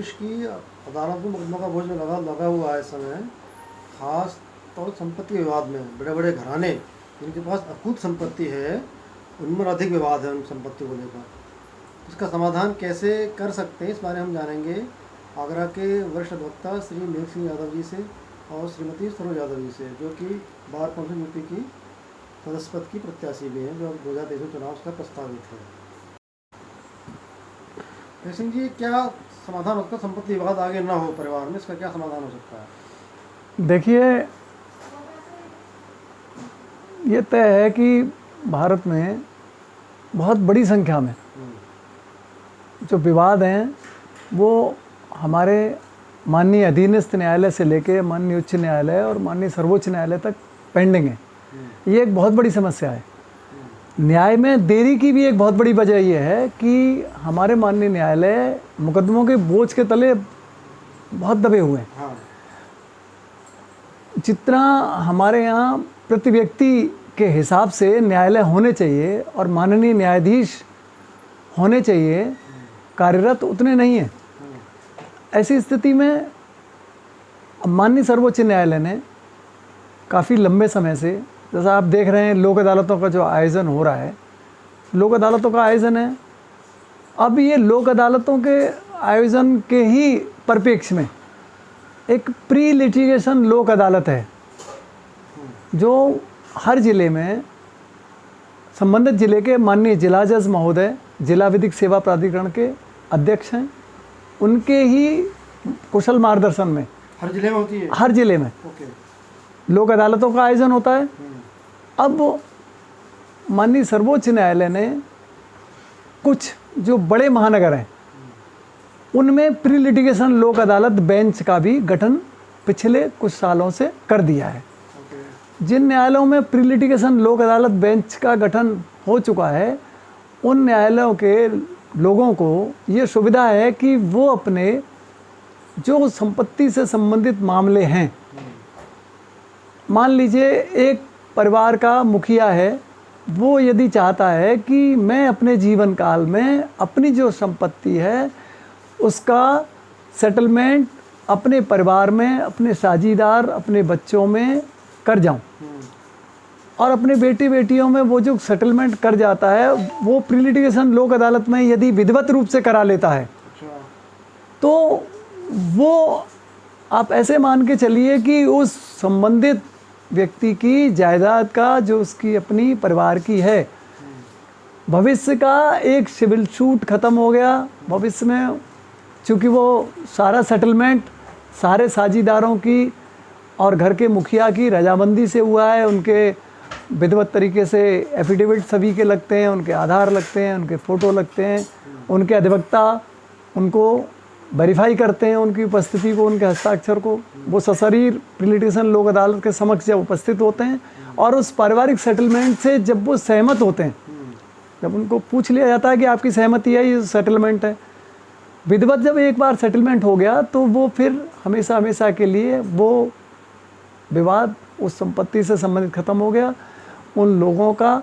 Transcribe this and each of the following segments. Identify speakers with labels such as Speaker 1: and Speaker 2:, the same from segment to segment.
Speaker 1: देश की अदालत में मुकदमा का बोझ लगा हुआ है इस समय, खास तौर संपत्ति विवाद में। बड़े बड़े घराने जिनके पास अकूत संपत्ति है उनमें अधिक विवाद है उन संपत्ति को लेकर। इसका समाधान कैसे कर सकते हैं, इस बारे में हम जानेंगे आगरा के वरिष्ठ अधिवक्ता श्री मेघ सिंह यादव जी से और श्रीमती सरोज यादव जी से, जो कि बार काउंसिल यूपी की सदस्य पद की प्रत्याशी भी हैं, जो अब 2023 चुनाव का प्रस्तावित है। मेघ सिंह जी, क्या समाधान होता है? संपत्ति विवाद आगे ना हो परिवार में, इसका क्या समाधान हो सकता है?
Speaker 2: देखिए, ये तय है कि भारत में बहुत बड़ी संख्या में जो विवाद हैं वो हमारे माननीय अधीनस्थ न्यायालय से लेके माननीय उच्च न्यायालय और माननीय सर्वोच्च न्यायालय तक पेंडिंग है। ये एक बहुत बड़ी समस्या है। न्याय में देरी की भी एक बहुत बड़ी वजह ये है कि हमारे माननीय न्यायालय मुकदमों के बोझ के तले बहुत दबे हुए हैं।
Speaker 1: हाँ।
Speaker 2: जितना हमारे यहाँ प्रति व्यक्ति के हिसाब से न्यायालय होने चाहिए और माननीय न्यायाधीश होने चाहिए कार्यरत, उतने नहीं हैं। ऐसी स्थिति में माननीय सर्वोच्च न्यायालय ने काफ़ी लंबे समय से, जैसा आप देख रहे हैं, लोक अदालतों का जो आयोजन हो रहा है, लोक अदालतों का आयोजन है। अब ये लोक अदालतों के आयोजन के ही परिप्रेक्ष्य में एक प्री लिटिगेशन लोक अदालत है, जो हर ज़िले में संबंधित ज़िले के माननीय जिला जज महोदय, जिला विधिक सेवा प्राधिकरण के अध्यक्ष हैं, उनके ही कुशल मार्गदर्शन में
Speaker 1: हर जिले में होती है।
Speaker 2: हर जिले में लोक अदालतों का आयोजन होता है। अब माननीय सर्वोच्च न्यायालय ने कुछ जो बड़े महानगर हैं उनमें प्री लिटिगेशन लोक अदालत बेंच का भी गठन पिछले कुछ सालों से कर दिया है। जिन न्यायालयों में प्री लिटिगेशन लोक अदालत बेंच का गठन हो चुका है, उन न्यायालयों के लोगों को ये सुविधा है कि वो अपने जो संपत्ति से संबंधित मामले हैं, मान लीजिए एक परिवार का मुखिया है, वो यदि चाहता है कि मैं अपने जीवन काल में अपनी जो संपत्ति है उसका सेटलमेंट अपने परिवार में, अपने साझीदार, अपने बच्चों में कर जाऊं, और अपने बेटी बेटियों में वो जो सेटलमेंट कर जाता है वो प्री लिटिगेशन लोक अदालत में यदि विधिवत रूप से करा लेता है, तो वो आप ऐसे मान के चलिए कि उस संबंधित व्यक्ति की जायदाद का, जो उसकी अपनी परिवार की है, भविष्य का एक सिविल सूट ख़त्म हो गया। भविष्य में चूँकि वो सारा सेटलमेंट सारे साझीदारों की और घर के मुखिया की रजामंदी से हुआ है, उनके विधिवत तरीके से एफिडेविट सभी के लगते हैं, उनके आधार लगते हैं, उनके फ़ोटो लगते हैं, उनके अधिवक्ता उनको वेरीफाई करते हैं, उनकी उपस्थिति को, उनके हस्ताक्षर को। वो सशरीर प्री लिटिगेशन लोक अदालत के समक्ष जब उपस्थित होते हैं और उस पारिवारिक सेटलमेंट से जब वो सहमत होते हैं, जब उनको पूछ लिया जाता है कि आपकी सहमति है, ये सेटलमेंट है, विधिवत जब एक बार सेटलमेंट हो गया तो वो फिर हमेशा हमेशा के लिए वो विवाद उस संपत्ति से संबंधित ख़त्म हो गया उन लोगों का।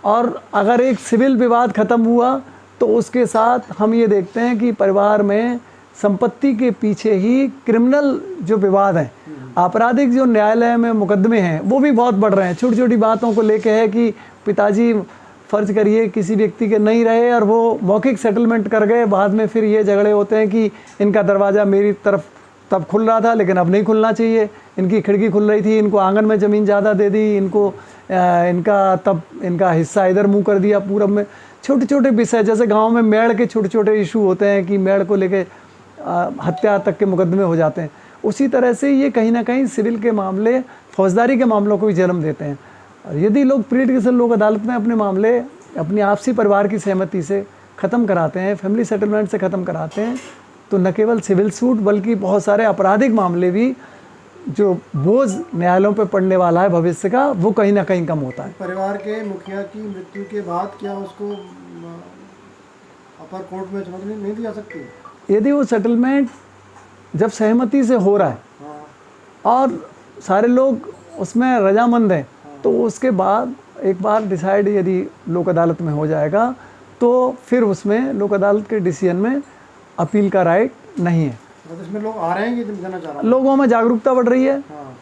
Speaker 2: और अगर एक सिविल विवाद ख़त्म हुआ तो उसके साथ हम ये देखते हैं कि परिवार में संपत्ति के पीछे ही क्रिमिनल जो विवाद हैं, आपराधिक जो न्यायालय में मुकदमे हैं, वो भी बहुत बढ़ रहे हैं। छोटी छोटी बातों को लेके है कि पिताजी फ़र्ज करिए किसी व्यक्ति के नहीं रहे और वो मौखिक सेटलमेंट कर गए, बाद में फिर ये झगड़े होते हैं कि इनका दरवाज़ा मेरी तरफ तब खुल रहा था लेकिन अब नहीं खुलना चाहिए, इनकी खिड़की खुल रही थी, इनको आंगन में ज़मीन ज़्यादा दे दी, इनका हिस्सा इधर मुंह कर दिया पूरब में। छोटे छोटे विषय, जैसे गांव में मेड़ के छोटे छोटे इशू होते हैं कि मेड़ को लेके हत्या तक के मुकदमे हो जाते हैं, उसी तरह से ये कहीं ना कहीं सिविल के मामले फौजदारी के मामलों को भी जन्म देते हैं। और यदि लोग प्री लिटिगेशन लोक अदालत में अपने मामले अपनी आपसी परिवार की सहमति से ख़त्म कराते हैं, फैमिली सेटलमेंट से ख़त्म कराते हैं, तो न केवल सिविल सूट बल्कि बहुत सारे आपराधिक मामले भी जो बोझ न्यायालयों पे पड़ने वाला है भविष्य का, वो कहीं ना कहीं कम होता है।
Speaker 1: परिवार के मुखिया की मृत्यु के बाद क्या उसको अपर कोर्ट में चुनौती नहीं दी जा सकती?
Speaker 2: यदि वो सेटलमेंट जब सहमति से हो रहा है और सारे लोग उसमें रजामंद हैं, तो उसके बाद एक बार डिसाइड यदि लोक अदालत में हो जाएगा तो फिर उसमें लोक अदालत के डिसीजन में अपील का राइट नहीं है।
Speaker 1: तो इसमें लोग आ रहे हैं, ये तुम कहना चाह रहा हूँ।
Speaker 2: लोगों में जागरूकता बढ़ रही है,
Speaker 1: हाँ,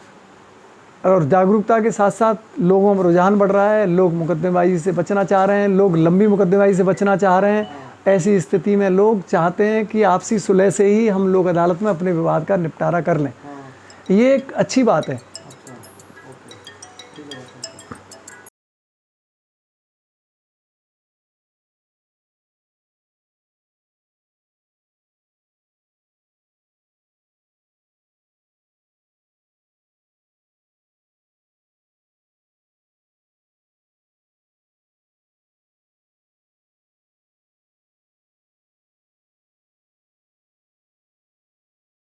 Speaker 2: और जागरूकता के साथ साथ लोगों में रुझान बढ़ रहा है। लोग मुकदमेबाजी से बचना चाह रहे हैं, लोग लंबी मुकदमेबाजी से बचना चाह रहे हैं। ऐसी स्थिति में लोग चाहते हैं कि आपसी सुलह से ही हम लोग अदालत में अपने विवाद का निपटारा कर लें।
Speaker 1: हाँ,
Speaker 2: ये एक अच्छी बात है।